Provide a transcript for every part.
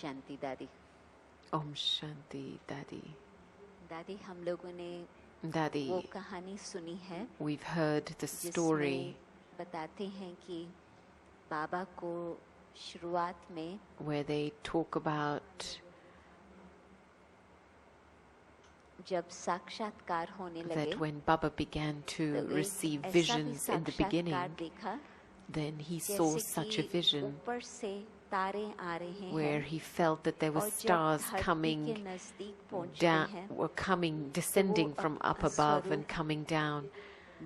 शांति दादी। Om Shanti, Daddy. दादी, हम लोगों ने Daddy, वो कहानी सुनी है we've heard the story जिसमें बताते हैं कि बाबा को शुरुआत में where they talk about जब साक्षात्कार होने लगे that when Baba began to तो receive एक ऐसा भी visions in the साक्षात्कार beginning, देखा then he saw जैसे such a कि vision ऊपर से तारे आ रहे where हैं he felt that there were और जब stars धरती के coming नजदीक पहुंचते down, हैं were coming, descending from up above and coming down.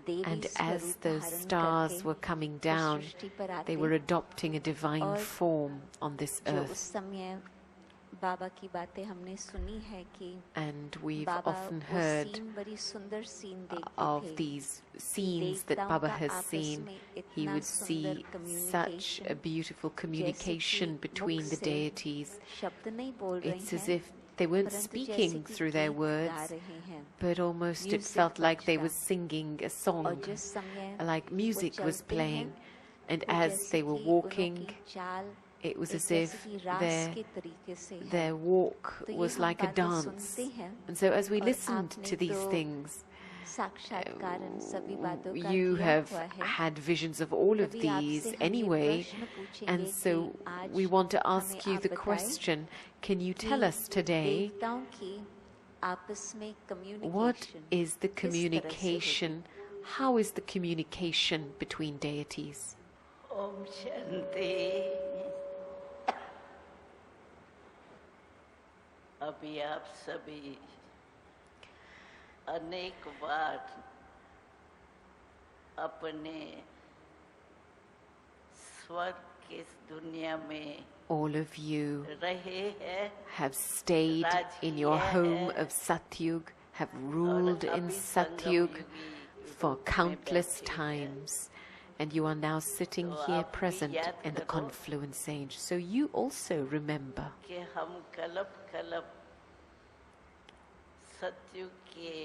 Devi And as स्वरूप those धारण stars करके were coming इस down, सृष्टि पर they आते were adopting a divine और form on this जो उस earth. समय बाबा की बातें हमने सुनी है कि And we've बाबा often वो heard सीन बड़ी सुंदर सीन देखते of थे these scenes that देवताओं Baba का has आपस seen. में He इतना would सुंदर see such a communication beautiful जैसे communication कि between मुख the से deities. शब्द नहीं बोल रही It's as हैं if they weren't परंतु speaking जैसे कि through their गीत गा words, रहे हैं but almost it Music felt like they बज were रहा। singing a और song, जिस समय like वो music was चलते हैं playing. And वो as जैसे they were कि walking, उनकी चाल it was एक as जैसे if कि रास their के तरीके से है their walk तो ये was हम like a बातें dance. सुनते हैं And so as we और listened आपने to these तो things, साक्षात्कार इन सभी बातों का you किया have हुआ है had visions of all of तभी these आपसे हम ये anyway. प्रश्न पूछेंगे And so कि आज we want to हमें ask you आप the बताएं question, can you कि tell us today, देवताओं की आपस में what communication is the किस तरह से होती? communication? How is the communication between deities? Om Shanti. अभी आप सभी अनेक बार अपने स्वर्ग की इस दुनिया में All of you रहे हैं have stayed in your home of Satyug, have ruled in Satyug for countless times, and you are now sitting here present in the confluence age. So you also remember कि हम कलप कलप सत्युग के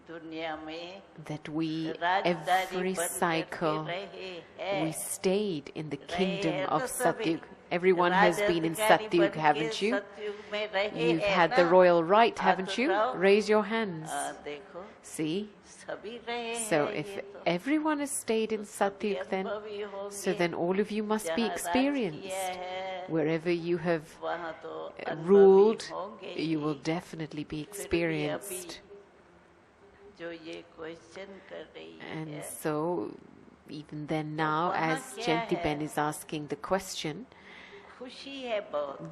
दुनिया में that we, राजदारी every बन करके cycle, रहे हैं। we stayed in the kingdom रहे of हैं तो सभी। Satyug. Everyone has been in राजअधिकारी Satyug, बन के haven't you? सत्युग में रहे You've हैं had ना? the royal right, हाँ, haven't तो you? जाओ। Raise your hands. देखो See? सभी रहे So हैं if ये तो। everyone has stayed in सभी Satyug, then अनुभवी होंगे। so then all of you must be जहाँ राज किया experienced. है, Wherever you have वहाँ तो अनुभवी ruled, होंगे you he. will definitely be फिर भी experienced. अभी जो ये क्वेश्चन कर रही And है, so, even then now, वहाँ as क्या Jayanti है? Ben is asking the question, खुशी है बहुत।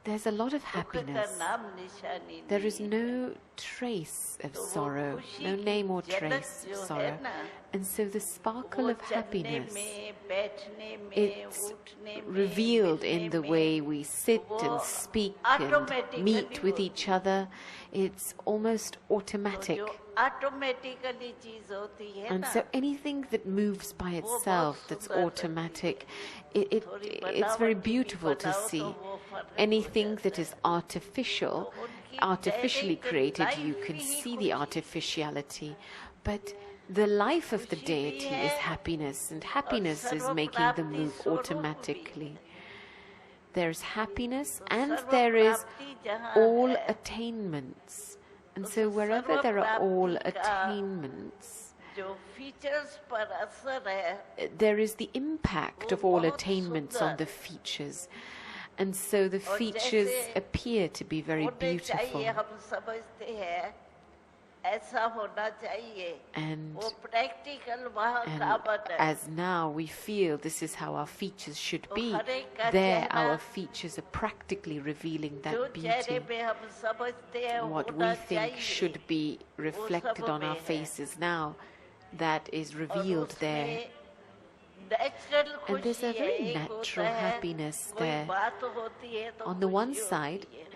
there's a lot of दुख का happiness. नाम निशानी There is नहीं। no trace of तो वो sorrow, खुशी no की name or झलक trace of जो है sorrow. ना, And so the sparkle वो of चलने happiness, में, बैठने में, it's उठने में, revealed in मिलने the में, way we sit वो and speak and automatically meet with होती each है। other. It's almost तो automatic. जो ऑटोमेटिकली चीज होती है And ना, so anything that moves by itself, that's सुंदर automatic, थोड़ी it's very बनावटी beautiful to बनाओ तो see. वो फर्क हो Anything जाता that है। is artificial, तो उनकी artificially direct created, you life can he see the खुशी। artificiality. But the life of the खुशी भी deity is है happiness, and happiness is serve making the प्राप्ति move स्वरूप भी automatically. है। There's happiness तो and सर्व there is प्राप्ति जहाँ all है, attainments. And उस so wherever serve there are all प्राप्ति का attainments, जो फीचर्स पर असर है, there is the impact वो of all बहुत attainments on सुंदर the features. And so the और features जैसे appear to be very होने beautiful. चाहिए, हम समझते हैं ऐसा होना चाहिए, And, वो प्रैक्टिकल वहाँ and का बना है। as now we feel this is how our features should तो be, हर एक का there चेहरा, our features are practically revealing जो that चेहरे beauty. पे हम समझते हैं What होना we think चाहिए, should be reflected सब on our में है। faces now, that is और revealed there. उसमें natural And there's a खुशी है, very एक natural होता है, happiness कोई there. बात होती है तो On the one खुशी side, होती है।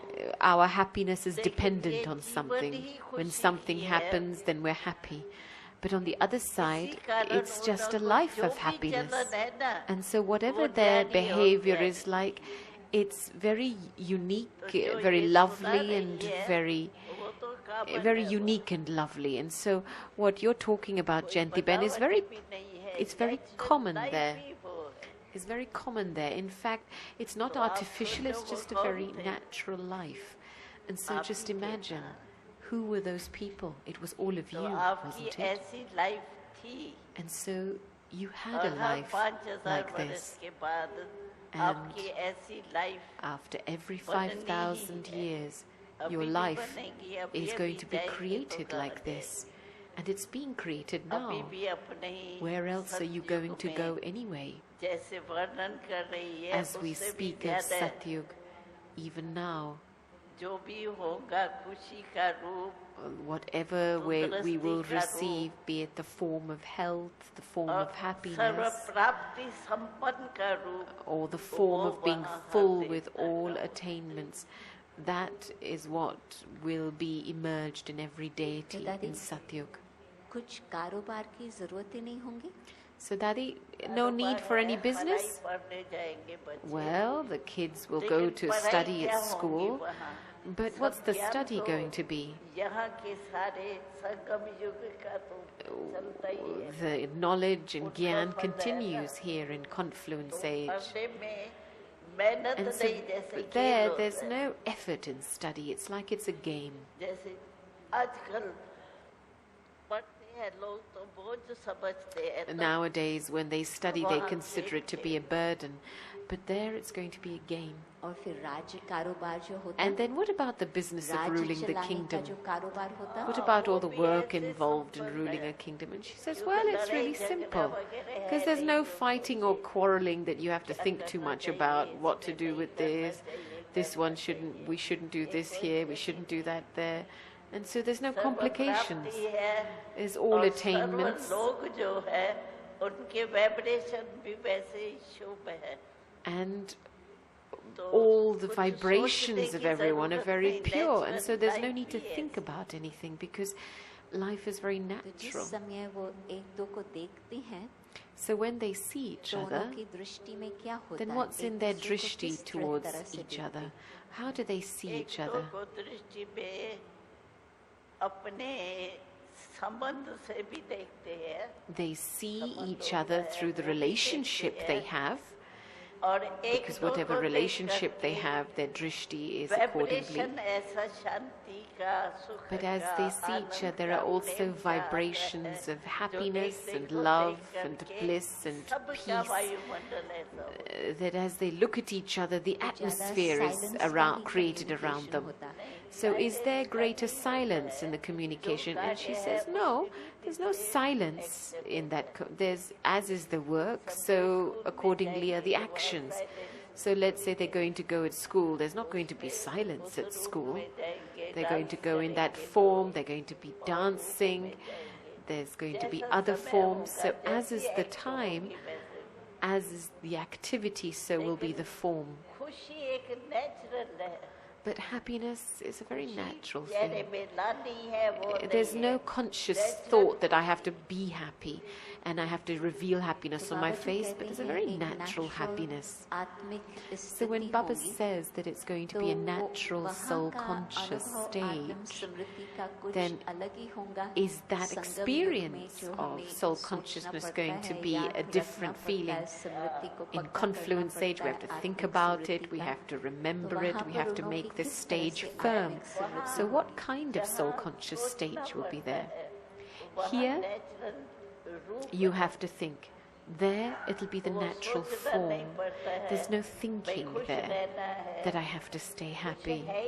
our happiness is लेकिन dependent ये on जीवन something. ही When खुशी something की है। happens, then we're happy. But on the other side, इसी कारण it's just a उनको life जो of भी happiness. चलन है ना, And so whatever वो their ध्यान ही हो behavior गया। is like, it's very unique, तो जो very ये सुना lovely रही and है, very वो तो कामन very है, वो unique and lovely. And so what you're talking about, कोई Jayanti Ben, is very, बनावटी भी नहीं है, it's very natural common life there. ही वो है। is very common there. In fact, it's not artificial, it's just a very natural life. And so just imagine, who were those people? It was all of you, wasn't it? ऐसी life थी And so you had a और हर life 5,000 like बरस this. के बाद And आपकी ऐसी life after every बननी 5,000 है। years, अभी your भी life बनेगी, अभी is अभी going to be जाएगी तो created कहाँ like this. And it's being created जाएगी? अभी now. भी अपने ही Where else are you सतयुग going to में go anyway? जैसे वर्णन कर रही है As we उससे भी speak of ज्यादा Satyug, even now, जो भी होगा खुशी का रूप whatever we will तंदुरुस्ती का receive, be it the form of health, the form और of सर्व happiness, प्राप्ति संपन्न का रूप or the form of being वहाँ full हर with देखना all होगा। attainments, that is what will be emerged in every deity Daddy? in Satyug. कुछ कारोबार की जरूरत ही नहीं होंगी? So, Daddy, no need for any business? पढ़ाई पढ़ने जाएंगे बच्चे। Well, the kids will go लेकिन to पढ़ाई study क्या at होंगी school, वहाँ? but सब what's the ज्ञान study तो going to be? यहाँ के सारे संगम युग का तो चलता ही है। The knowledge and उसका gyan फल है continues ना। here in Confluence तो Age. पढ़ने में मेहनत And so, नहीं जैसे but खेल there's होता है। no effort in study. It's like it's a game. जैसे आजकल पढ़ते हैं लोग तो बोझ समझते हैं तो Nowadays, when they study, they वहाँ consider it to be a burden. But there, it's going to be a game. और फिर राज्य कारोबार जो होता And then what about the business of राज्य ruling the चलाने का kingdom? जो कारोबार होता What about all the work involved in ruling a kingdom? And she says, well, it's really simple. Because there's no fighting or quarreling that you have to think too much about what to do with this. This one shouldn't, we shouldn't do this here, we shouldn't do that there. And so there's no complications. सर्वप्राप्ति है There's all और attainments. सर्व लोग जो है उनके vibration भी वैसे ही शुभ है And तो all the कुछ vibrations सोचने of की everyone are जरूरत very नहीं, pure. And natural so there's no life need to ही है। think about anything because life is very तो जिस natural. समय वो एक दो को देखती हैं So when they see each तो other, उनकी दृष्टि में क्या होता then है? what's एक in their दूसरे को drishti किस towards तरह से each देखते other? हैं? How do they see एक each दो other? को दृष्टि में अपने संबंध से भी देखते हैं They see each other through the relationship they have, और एक because दो whatever को relationship they देख have, their drishti is करके accordingly. वाइब्रेशन ऐसा शांति का सुख But as का they see each Anand other, there का are also प्रेम का vibrations है, of जो happiness देख and देख को love देख and करके bliss and सबका peace. वायुमंडल ऐसा That as they look at each other, the तो ज़्यादा atmosphere is silence वाली around, created around communication them. होता है। So is there greater silence in the communication? And she says, no, there's no silence in that. There's, as is the work, so accordingly are the actions. So let's say they're going to go at school, there's not going to be silence at school. They're going to go in that form, they're going to be dancing, there's going to be other forms. So as is the time, as is the activity, so will be the form. खुशी एक natural है But happiness is a very natural चेहरे thing. में लानी है वो There's नहीं no है। conscious thought that I have to be happy and I have to reveal happiness on my face, but there's a very natural happiness. आत्मिक So when स्थिति Baba होगी, says that it's going to तो be a वो natural वहाँ soul का conscious अनुभव, आत्म stage, स्मृति का कुछ then अलग ही होगा। is that संगम युग में experience जो of हमें soul सोचना consciousness पड़ता going to है, be याद a रखना different पड़ता feeling? है, स्मृति को In पक्का confluence करना stage, we have पड़ता to है, think आत्मिक about it, स्मृति we का। have to remember तो it, वहाँ we पर have to दोनों make की this किस तरह stage से firm. आत्मिक स्मृति So what kind of soul conscious stage will be there? वहाँ Here, नेचुरल रूप you have to think. There, it'll be the वो natural सोचना form. नहीं पड़ता है। There's no मैं thinking खुश there रहना है that I have to stay happy. है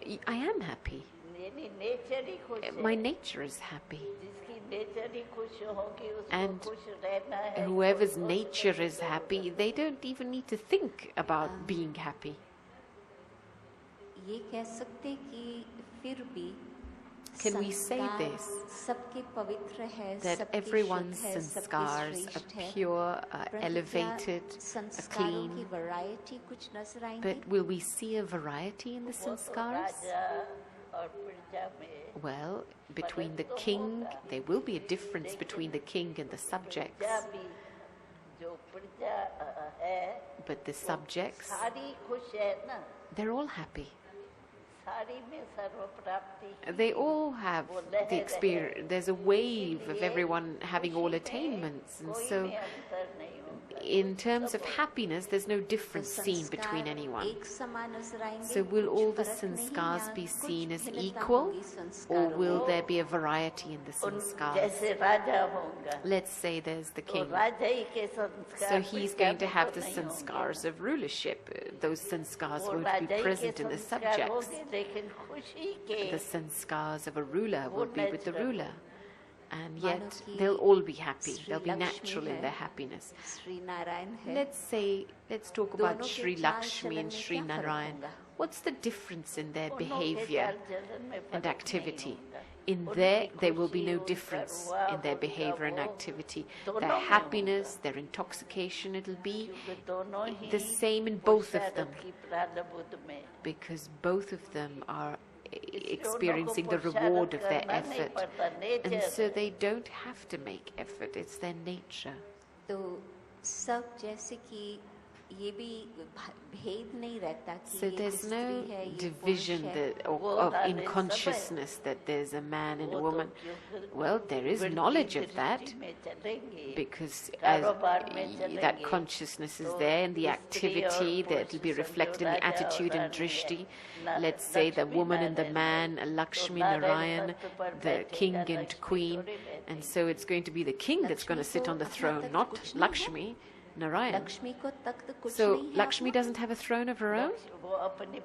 ही I am happy. यानी नेचर ही खुश है My nature is happy. जिसकी नेचर ही खुश होगी उसको And खुश रहना है Whoever's nature is happy, they don't even need to think about being happy. ये कह सकते कि फिर भी Can we say संस्कार this? सबके पवित्र है, That सबके everyone's शुद्ध है, सबके sanskars श्रेष्ठ है। are pure, are परंतु क्या elevated, are संस्कारों की clean. वैरायटी कुछ नजर आएंगी? But will we see a variety in the वो तो sanskars? राजा और प्रजा में Well, between the king, there will be a difference between the king and the subjects. प्रजा भी जो प्रजा है But the subjects, सारी खुश है ना they're all happy. सारी में सर्व प्राप्ति They all have the experience. There's a wave of everyone having all attainments. And कोई so में अंतर नहीं होता in terms of happiness, there's no difference seen between anyone. एक समान नजर आएंगे, So will कुछ all the फर्क नहीं, sanskars यहाँ be कुछ seen as भिन्नता equal, होगी or संस्कारों will में। there be a variety in the उन sanskars? जैसे राजा होगा Let's say there's the तो king. राजा ही के संस्कार So he's going to have the नहीं होंगे। sanskars of rulership. Those sanskars वो won't राजा be ही के present in the संस्कार subjects. होंगे, लेकिन खुशी के The sanskars of a ruler वो will be with the natural ruler. And मानो yet कि they'll all be happy. Shri They'll be Lakshmi natural in है, their happiness. श्री नारायण है, Let's talk दोनों about के Sri चाल Lakshmi चलन and में Sri क्या फर्क Narayan. होगा? What's the difference in their दोनों के behavior चाल चलन में फर्क and नहीं activity? होगा। In उनकी there will be खुशी, no उनका difference रुआ, in their उनका behavior and वो, activity. दोनों Their में happiness, their intoxication, it'll be क्योंकि दोनों ही the same in both of them, पुरुषार्थ की प्रारब्ध में because both of them are इसलिए experiencing उनको the reward of their पुरुषार्थ करना नहीं effort. पड़ता, And nature so है। they don't have to make effort, it's their nature. तो सब जैसे कि ये भी भेद नहीं रहता कि So ये there's स्त्री no है, ये division पुरुष है। that, वो of दाने in सब है। consciousness that there's a man and a वो तो woman. क्योंकि Well, there is वृत्ति knowledge of दृष्टि that में चलेंगे, because as कारोबार में that चलेंगे, consciousness is तो there in the स्त्री और activity that पुरुष will be समझो reflected in the राजा और attitude and रानी है, drishti. ना- Let's say the Lakshmi woman and the Narayan man, है। Lakshmi, तो नारायण Narayan, पद पर the बैठेगा, king and लक्ष्मी queen, थोड़ी बैठेगी। and so it's going to be the king that's going to Lakshmi sit को on the अपना throne, तख्त not कुछ नहीं है। Lakshmi, Narayan. लक्ष्मी को तख्त कुछ So नहीं है Lakshmi अपना। doesn't have a throne of her own? वो अपनी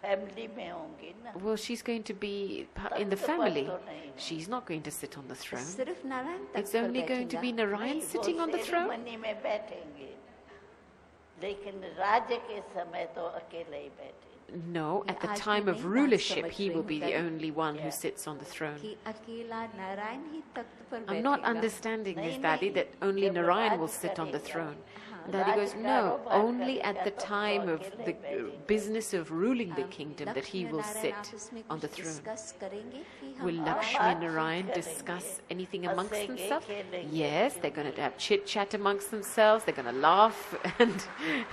फैमिली में होंगी ना, Well, she's going to be in the family. She's not going to sit on the throne. सिर्फ नारायण तख्त It's पर only going to be बैठेगा। Narayan नहीं, sitting on the वो throne. सेरेमनी में बैठेंगे, लेकिन राज्य के समय तो अकेले ही बैठे। No, at the आज time मैं of नहीं बात rulership, समझ he रही will हूँ be the दादी। only one who Yeah. sits on the throne. कि अकेला नारायण ही तख्त पर I'm not बैठेगा। understanding this, नहीं, Daddy, नहीं, that only जब Narayan Raj will sit on the करेगा, throne. हाँ, Daddy राज goes, no, कारोबार only at करेगा the तो वो time of अकेले the बैठेगा। business of ruling the हाँ, kingdom that he Lakshmi will Narayan sit आपस में on the कुछ throne. डिस्कस करेंगे कि हम Will आज Lakshmi and बातचीत Narayan करेंगे, discuss anything amongst हंसेंगे, themselves? खेलेंगे, Yes, they're going to have chit chat amongst themselves. They're going to laugh and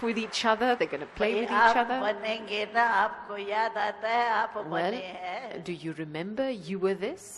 with each other. They're going to play with आप each other. बनेंगे ना, आपको याद आता है आप Well, बने हैं, do you remember you were this?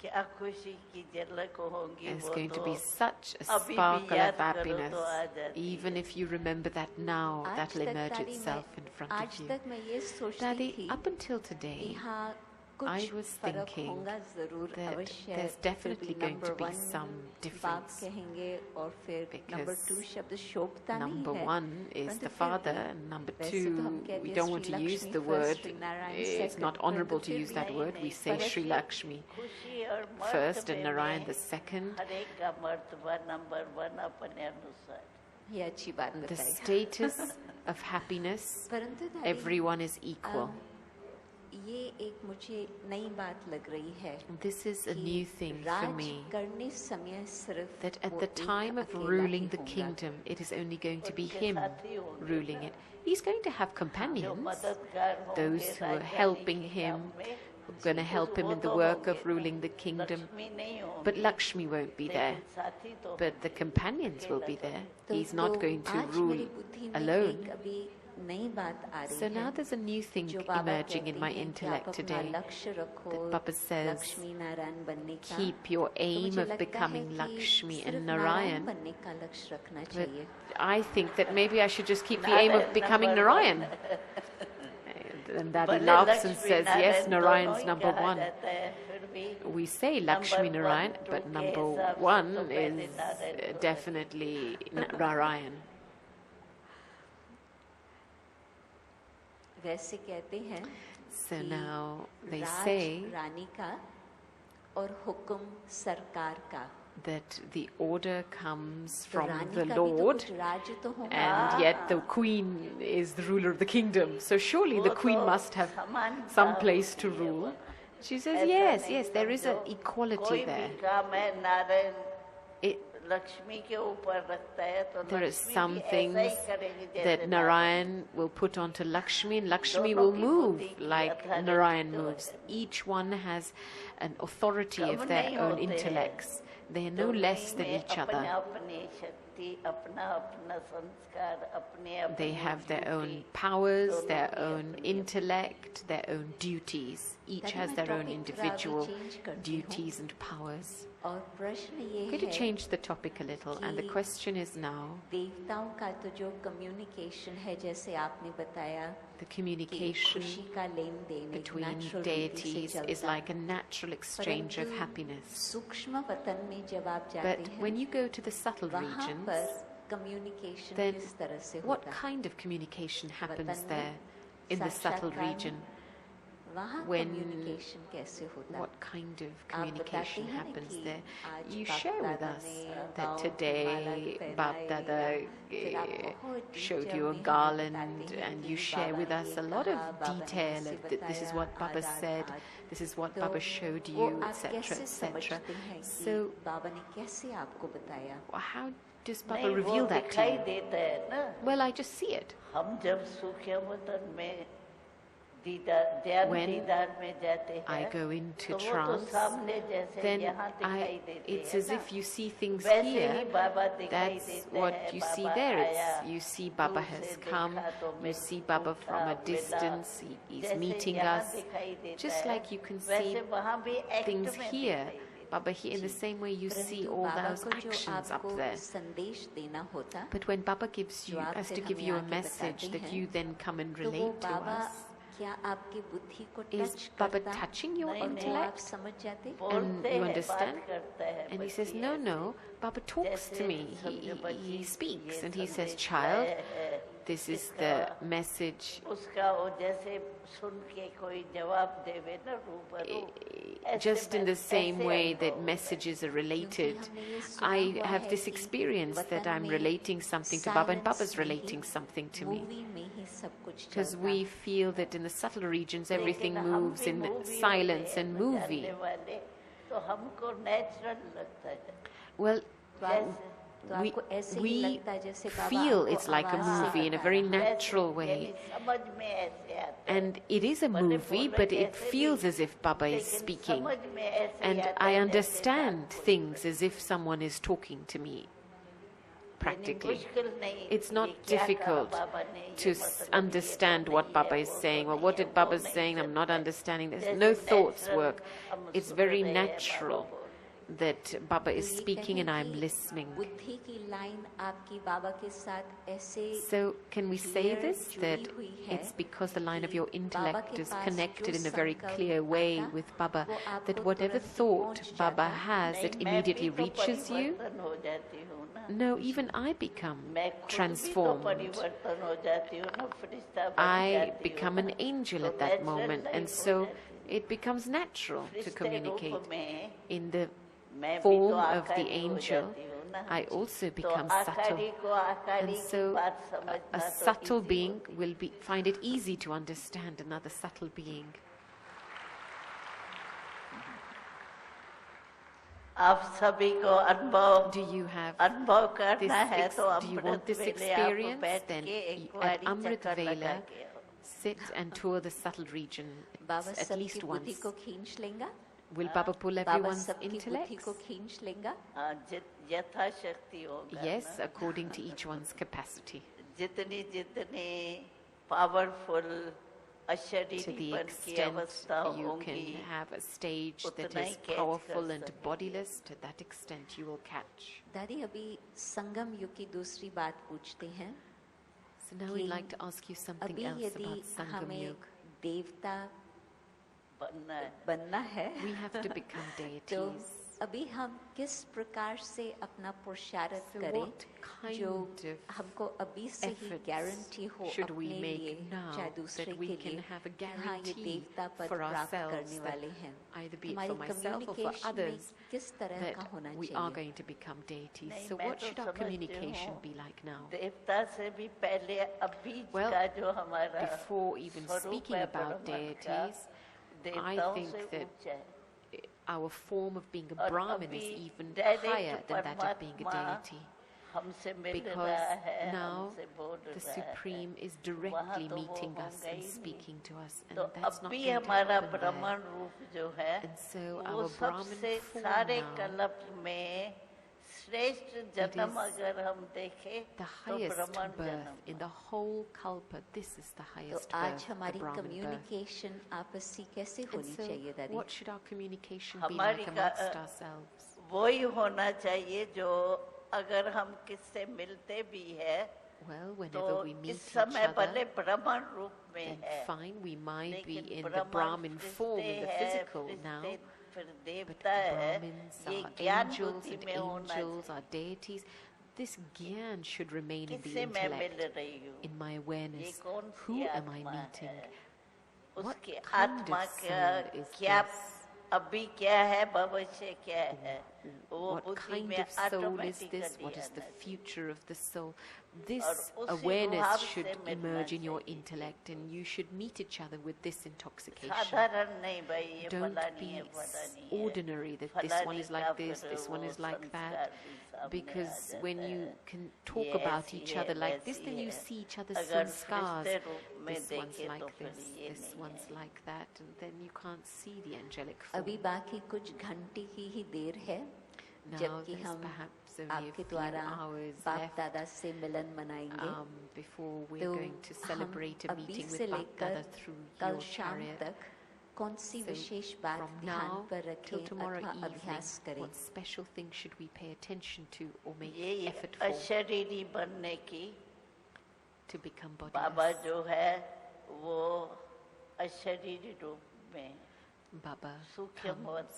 क्या खुशी की झलक होगी There's वो going to तो be such a अभी भी sparkle याद of करो happiness. तो आ जाती Even है। if you remember that now, आज that'll तक emerge दादी itself मैं- in front आज of you. तक मैं ये सोचती Daddy, थी up until कि today, हाँ I कुछ was फर्क thinking होगा जरूर that अवश्य there's फिर definitely भी going to number be one some बाप difference. कहेंगे और फिर number Because two शब्द शोभता नहीं Number है one is परंतु the फिर father, भी and number वैसे तो two, हम कहते we हैं don't want Shri to use Lakshmi the first, word, Shri Narayan it's second, not honorable to परंतु use फिर that भी word, we say परंतु Sri Lakshmi खुशी और first and मर्तबे Narayan में the second. हर एक का मर्तबा नंबर वन अपने अनुसार। ये अच्छी बात The बताई status of happiness, परंतु दादी everyone is equal. ये एक मुझे नई बात लग रही है This is a कि new thing for Raj me, करने समय सिर्फ that at वो the एक time of अकेला ruling ही the होगा। kingdom, it is only going to be उनके him साथी होंगे ruling ना, it. He's going to have जो companions, मददगार होंगे those who are राजधानी helping के him, काम में, going to help him वो in the तो work होंगे of ruling the kingdom. Lakshmi नहीं होंगी, But Lakshmi won't be there. लेकिन साथी तो But the companions will be there. तो He's not going to आज rule मेरी बुद्धि में alone. एक अभी नई बात आ रही So now है there's a new thing जो बाबा emerging in कहते my हैं कि आप intellect अपना today. लक्ष्य रखो that Papa says, Lakshmi Narayan बनने का Keep your तो aim मुझे of लगता है becoming कि Lakshmi सिर्फ and नारायण Narayan. बनने का लक्ष्य रखना But चाहिए I think that maybe I should just keep the aim of Narayan becoming number Narayan. one। And Daddy भले laughs and Lakshmi says, yes, Narayan Narayan's दोनों ही number कहा one. जाता है, फिर भी We say Lakshmi number Narayan, one, but two number के हिसाब से one तो पहले is नारायण को definitely Narayan. वैसे कहते हैं So कि now they राज say रानी का और हुक्म सरकार का that the order comes तो from रानी the का भी तो Lord, कुछ राज्य तो होगा and yet the queen is the ruler of the kingdom. So surely the वो queen तो must have समानता some place to होती है rule. वहाँ। She says, ऐसा yes, नहीं yes, there is an समझो, equality कोई there. भी काम है नारायण It, लक्ष्मी के ऊपर रखता है तो there are लक्ष्मी some भी things ऐसा ही करेगी जैसे that Narayan will put onto Lakshmi, and Lakshmi will दोनों की move बुद्धि की like authority Narayan तो moves. है। Each one has an authority come of their नहीं own होते हैं। intellects. They are no दोनों less than में each अपने other. अपनी शक्ति अपना अपना संस्कार अपने They अपनी have their own duty, powers, दोनों their की own अपनी- intellect, their own duties. Each Daddy, has मैं their own topic थोड़ा अभी individual change करती हूँ। duties and powers. और प्रश्न ये I'm going to है change the topic a little, and the कि question is now देवताओं का तो जो कम्युनिकेशन है, जैसे आपने बताया the कि communication खुशी का लेन देन एक between नेचुरल रीति से deities is चलता like a natural exchange of happiness. सूक्ष्म वतन में जब आप जाते But हैं when you go to the subtle वहाँ regions, पर कम्युनिकेशन then किस तरह से what होता है? kind of communication happens वतन में, there in the subtle साक्षात्कार में, region? वहाँ when- कम्युनिकेशन कैसे होता है? What kind of आप communication बताते हैं happens कि there? आज You बाप share with दादा us ने that गाँव की today माला Bab पहनाई Dada या फिर आप बहुत showed detail you a में हमें garland, बताते हैं and कि you share बाबा with ने us ये a lot कहा, of बाबा ने detail ऐसे of that this is बताया, what Baba आज, said, आज। this is what तो Baba showed वो you, आप etc., कैसे etc. समझते हैं कि So बाबा ने कैसे आपको बताया? well, how does Baba नहीं, वो reveal that to दिखाई you? देता है ना। Well, I just see it. हम जब सूखे वतन में दीदार ध्यान When दीदार में जाते हैं I go into तो वो तो trance, सामने जैसे then यहाँ दिखाई देते it's हैं as ना। if you see things वैसे ही here. बाबा दिखाई That's देते what हैं, you see बाबा there. आया, It's, you see Baba दूर has से come, देखा तो you मैं see Baba उठा, from a मिला। distance, he's जैसे meeting यहाँ us. दिखाई देता Just है, like you can वैसे see वहाँ भी एक्ट things में here, दिखाई देता Baba here, in the same way you see परंतु all बाबा those को जो actions up आपको there. संदेश देना होता But when Baba gives जो you, आप has फिर to give हमें you a आके message बताते that हैं, you then come and तो वो relate to बाबा us, क्या आपकी बुद्धि को is टच Baba करता touching your नहीं, और नहीं। वो आप intellect? समझ जाते? बोलते you हैं, understand? बात करता है And he says, बच्ची no, ऐसे। no, Baba talks to जैसे me. समझो He बच्ची speaks ये and he says, संदेश child, है, this is इसका the message. उसका वो जैसे सुन के कोई जवाब देवे ना रूबरू ऐसे Just in the मैं- same ऐसे way अनुभव that होता है। messages are related, क्योंकि हमने ये सुना I हुआ have है this कि experience that वतन I'm में relating something to Baba and silence Baba's में ही, relating something to me. Movie में ही सब कुछ Because चलता। we feel that in the subtle regions everything लेकिन हम moves भी in movie silence होते हैं, and movie. जानने वाले, तो हमको नेचुरल लगता है Well, तो आप- तो we, आपको ऐसे ही we लगता है जैसे बाबा feel आपको it's like a आवाज से movie in a बता very रहा है। natural way. यानी समझ में ऐसे आता है। And it is a भले movie, बोले but it कैसे भी, feels as if Baba is लेकिन speaking. समझ में ऐसे And आता I है जैसे understand बात बोल things as if someone is talking to me, यानी practically. मुश्किल नहीं, It's not ये क्या कहा difficult बाबा ने, ये to मतलब understand ये what नहीं Baba है, is वो saying. तो Well, नहीं what है, did वो Baba नहीं saying? I'm not करता है। understanding this. जैसे No thoughts natural work. हम It's सुन very रहे हैं, बाबा natural बोल रहे हैं। that Baba तो is ये speaking and कहें I'm कि listening. बुद्धि की लाइन आपकी बाबा के साथ ऐसे So, can we say clear this? जुड़ी That हुई है it's because the line of कि your बाबा intellect के is पास connected जो in a very संकल्प clear way आता, with Baba, वो आपको that whatever तुरंत thought पहुंच Baba जाता। has, नहीं, it मैं भी immediately तो reaches you. परिवर्तन हो जाती हूँ ना। No, even I become मैं खुद भी तो transformed. परिवर्तन हो जाती हूँ ना, फरिश्ता बन I जाती हूँ become an ना। angel तो at that natural moment, life and हो so जाती है। it becomes natural to फरिश्ते communicate. रूप में In the मैं भी तो form of the आकारी हो angel, जाती हूँ ना। I also तो become आकारी subtle. को आकारी And की so बात a समझना तो subtle easy being होती है। will find it easy to understand another subtle being. आप सभी को अनुभव Do you have अनुभव this करना है तो do you want Amrit this वेले आप experience? बैठ Then के एक at बारी Amrit चक्कर लगा Vela, के आओ। sit and tour the subtle region Baba at सबकी least बुद्धि once. को खींच लेगा। Will Baba pull Baba everyone's सबकी बुद्धि intellect? को खींच लेगा। हाँ, यथाशक्ति होगा Yes, ना। according to each one's capacity. जितनी जितनी पावरफुल To the अशरीरीपन की extent अवस्था you होंगी, can have a stage that उतना ही is catch powerful कर and सकेंगे। bodiless, to that extent you will catch. दादी अभी संगम युग की दूसरी बात पूछते हैं So now कि we'd like to ask you something अभी else यदि about Sangam हमें Yuga. देवता बनना है। बनना है We have to become तो deities. अभी हम किस प्रकार से अपना पुरुषार्थ So करें what kind जो of हमको अभी से ही efforts गारंटी हो should we अपने make लिए now चाहे दूसरे that we के can लिए have a कि हाँ ये guarantee देवता पद for प्राप्त ourselves करने that वाले हैं either be it हमारी for myself or for communication में others किस तरह का that होना we are चाहिए going to become deities. नहीं, So मैं what तो should our समझती communication हूँ, be like now? देवता से भी पहले अब बीच Well, का जो हमारा Before even स्वरूप speaking है about ब्रह्मांड का, deities, देवताओं think से that ऊंचा है। our form of being a और Brahmin is अभी even direct higher than that of being a परमात्मा deity. हमसे मिल Because रहा है, now हमसे बोल the रहा है। Supreme is वहाँ directly तो वो meeting us होगा and ही नहीं। speaking to us, and तो that's अब not भी going to हमारा happen there. ब्राह्मण रूप जो है And so वो our Brahmin सबसे form सारे now, कल्प में श्रेष्ठ जन्म is अगर हम देखें the तो highest ब्राह्मण birth जन्म in the whole Kalpa, this is the तो highest आज birth, the हमारी Brahmin birth. कम्युनिकेशन आपसी कैसे And होनी so चाहिए दादी what should our communication be हमारी like का- amongst ourselves? वही होना चाहिए जो अगर हम किससे मिलते भी है Well, तो whenever we meet इस each समय other, भले ब्राह्मण रूप में then है, fine, we might be लेकिन in the ब्राह्मण Brahmin form, फरिश्ते in the है, physical फरिश्ते now, फिर but देवता है, Brahmins ये are ज्ञान angels बुद्धि and में होना angels are चाहिए. deities. This gyan should remain in the किससे मैं मिल intellect, रही हूँ, in my ये awareness. कौन Who सी am I आत्मा meeting? है, What उसकी kind आत्मा of का soul is क्या this? अभी क्या है, भविष्य क्या है, वो What बुद्धि kind में of soul is this? Automatically What is the आना चाहिए. future of the soul? This उसी awareness रुहाब should से मिलना emerge in your चाहिए. intellect, and you should meet each other with this intoxication. साधारण नहीं भाई, ये Don't फलानी be है, फलानी है, ordinary that this one फलानी is का like this, फिर this one वो is like संस्कार that. भी सामने आ Because जाता when you है. can talk ये about ऐसी each है, other like this, वैसी then you है. see each other's अगर sanskars. फरिश्ते रूप में This one's देखे तो like फिर this, ये this नहीं one's है. like that, and then you can't see the angelic form. अभी बाकी कुछ घंटे की ही देर है Now जबकि there's हम perhaps only a आपके few द्वारा hours बाप left दादा से मिलन मनाएंगे. before we're तो going to हम celebrate a अभी meeting से with Bap लेकर Dada through कल your शाम chariot. तक कौन सी So विशेष बात from ध्यान now पर till रखें tomorrow अथवा evening, अभ्यास करें. what special things should we pay attention to or make ये effort for अशरीरी बनने की to become बाबा bodiless? जो है वो अशरीरी रूप में Baba सूक्ष्म comes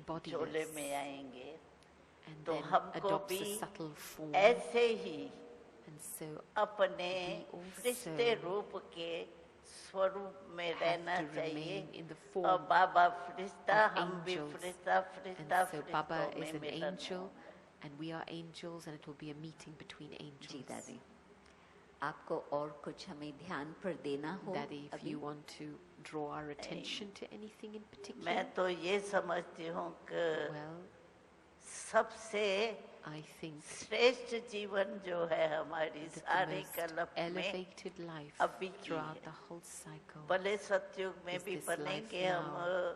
bodiless झोले में आएंगे, and तो then हमको adopts a भी subtle form, ऐसे ही and so अपने we also फरिश्ते रूप के स्वरूप में have रहना to चाहिए. remain in the और form बाबा फरिश्ता, of हम भी angels. Firishta, And Firishta so Baba फरिश्तों is में an मिलन angel, होगा. and we are angels, and it will be a meeting between ji angels. दादी, आपको और कुछ हमें ध्यान पर देना हो Daddy, if अभी? you want to draw our attention to anything in particular, मैं तो ये समझती हूँ कि well, सबसे I think श्रेष्ठ जीवन जो है हमारी that the सारे most कल्प में, elevated life अभी की throughout है. the whole cycle, भले सतयुग में is भी this बनेंगे, life हम now.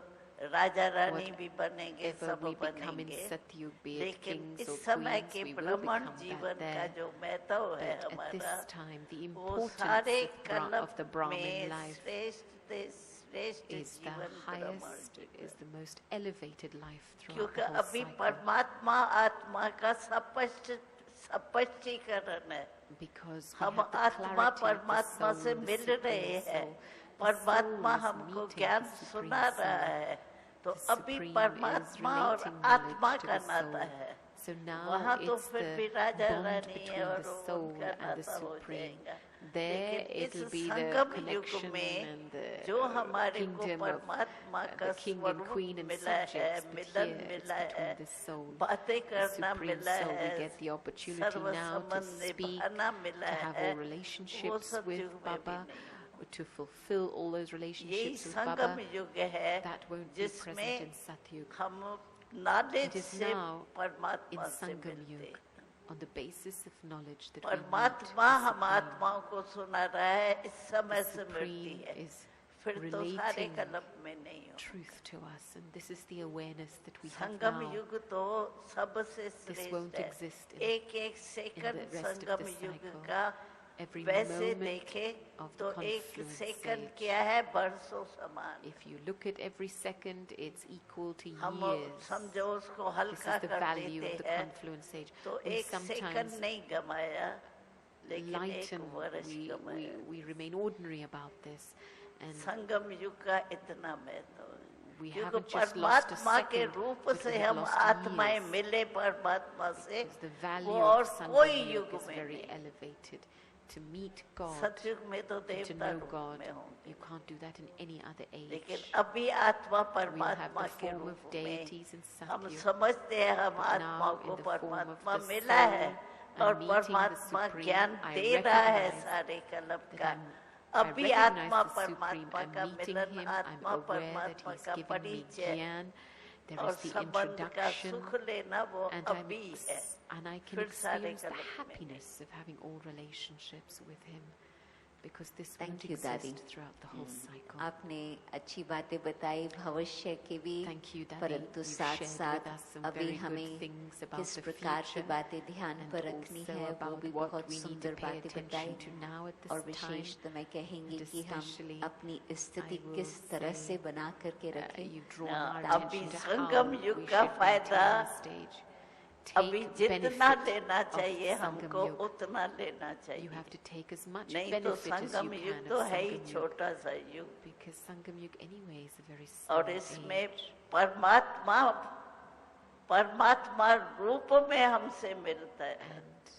राजा रानी भी बनेंगे, Whatever सब we become in बनेंगे, Satyug, be it लेकिन kings इस or समय queens, के we will ब्राह्मण become जीवन that का there. जो महत्व है But at हमारा, this time, the वो importance सारे of the कल्प Brahmin में life श्रेष्ठ is the जीवन ब्राह्मण highest, जीवन. is the most elevated life throughout क्योंकि the whole अभी cycle. परमात्मा आत्मा का स्पष्टीकरण है. Because we हम have the आत्मा clarity of the परमात्मा soul, से the मिल supreme रहे हैं, soul. The परमात्मा soul is हमको meeting ज्ञान the सुना supreme रहा soul. है, तो The अभी Supreme is परमात्मा और relating आत्मा knowledge to का the नाता soul. है. So now वहाँ तो it's फिर भी the Raja bond Rani between और the soul उनका and the नाता हो Supreme. जाएगा. There लेकिन it'll इस be the संगम युग connection में and the जो हमारे को kingdom of परमात्मा का the king and स्वरूप queen and मिला है, subjects, but Milan here it's मिला है, between the soul, बातें the करना supreme मिला soul. है, We get the opportunity serve now to संबंध speak, निभाना मिला to have है, all वो relationships सतयुग with में भी Baba, नहीं. to fulfill all those यही relationships with संगम Baba. युग है That won't be present जिसमें in Satyug. हम नॉलेज It is से now in परमात्मा से Sangam मिलते. Yuga, on the basis of knowledge that we meet परमात्मा हम the Supreme. आत्माओं को सुना रहा है, इस समय The से मिलती Supreme है, is फिर तो सारे relating कलम में नहीं हो. truth to us, and this is the awareness that we have Sangam now. युग तो सबसे This won't श्रेष्ठ है. exist in एक एक the second rest of Sangam the युग cycle. का Every वैसे moment देखे of तो the एक confluence सेकंड age. क्या है, बरसों समान. If you look at every second, it's equal to हम years. समझो उसको This हल्का is the कर value of देते the हैं, confluence age. तो We एक सेकंड sometimes नहीं गमाया, लेकिन एक lighten, वर्ष we गमाया. remain ordinary about this. And संगम युग का इतना महत्व है. we क्योंकि haven't just lost a परमात्मा के second, रूप but से we have हम lost आत्माएं years. मिले परमात्मा से, Because the वो value और of कोई Sangam युग Yuga is में very नहीं. elevated. To meet God, सतयुग में तो and to देवता know रूप God, में होंगे, you can't do that in any other लेकिन age. अभी आत्मा We have परमात्मा the के form of रूप में deities in हम Satyug. समझते हैं, हम But आत्मा now, को in the form of परमात्मा the मिला है, soul, और and meeting the परमात्मा Supreme, ज्ञान I दे रहा है recognize सारे कलम that का. I अभी recognize आत्मा the Supreme. परमात्मा I'm का meeting मिलन, Him. I'm आत्मा aware that परमात्मा He's का giving me परिचय Gyan. There और is the संबंध का introduction. सुख लेना वो And, अभी है. and I can फिर सारे experience the कलम में. happiness of having all relationships with Him. because this Thank won't you, Daddy. exist throughout the whole cycle. आपने अच्छी बातें बताई भविष्य के भी, Thank you, Daddy. परंतु You've साथ shared साथ with us some अभी very हमें good things about किस the प्रकार की future बातें ध्यान and पर रखनी also है वो about भी what बहुत we need सुंदर to pay बातें बताई। attention to now at और this time. विशेष तो मैं कहेंगी And कि हम especially अपनी स्थिति I will किस तरह say, से बना करके रखें। you draw हाँ, our अभी attention to संगम how युग we का should फायदा maintain the stage. अभी Take जितना benefit लेना of चाहिए Sangam हमको Yug. उतना लेना You चाहिए, have to take as much नहीं तो benefit as you संगम युग can तो of है ही Sangam Yug, छोटा सा युग, because Sangam Yug anyway is a very small और इसमें age. परमात्मा रूप में हमसे मिलता है, And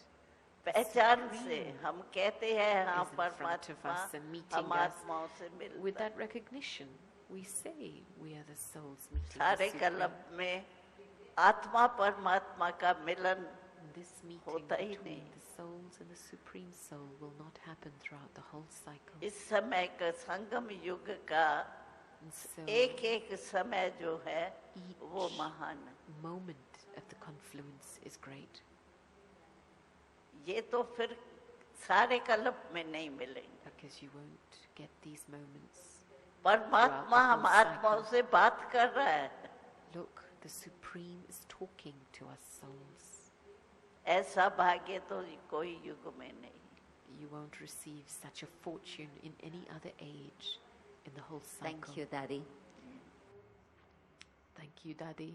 पहचान से हम कहते हैं हाँ is in front of परमात्मा us and meeting हम us. आत्माओं से With मिलता है। that recognition, we say we are the souls meeting the सारे Supreme. कलप में आत्मा परमात्मा का मिलन This meeting होता ही between नहीं। the souls and the Supreme Soul will not happen throughout the whole cycle. इस समय का संगम युग का And so एक एक समय जो है वो each महान है। moment of the confluence is great. ये तो फिर सारे कल्प में नहीं मिलेंगे। Because you won't get these moments. परमात्मा हम Throughout the whole आत्माओं से बात कर रहा है, Look, the Supreme is talking to us souls. ऐसा भाग्य तो कोई युग में नहीं। You won't receive such a fortune in any other age in the whole cycle. Thank you, Daddy. Thank you, Daddy.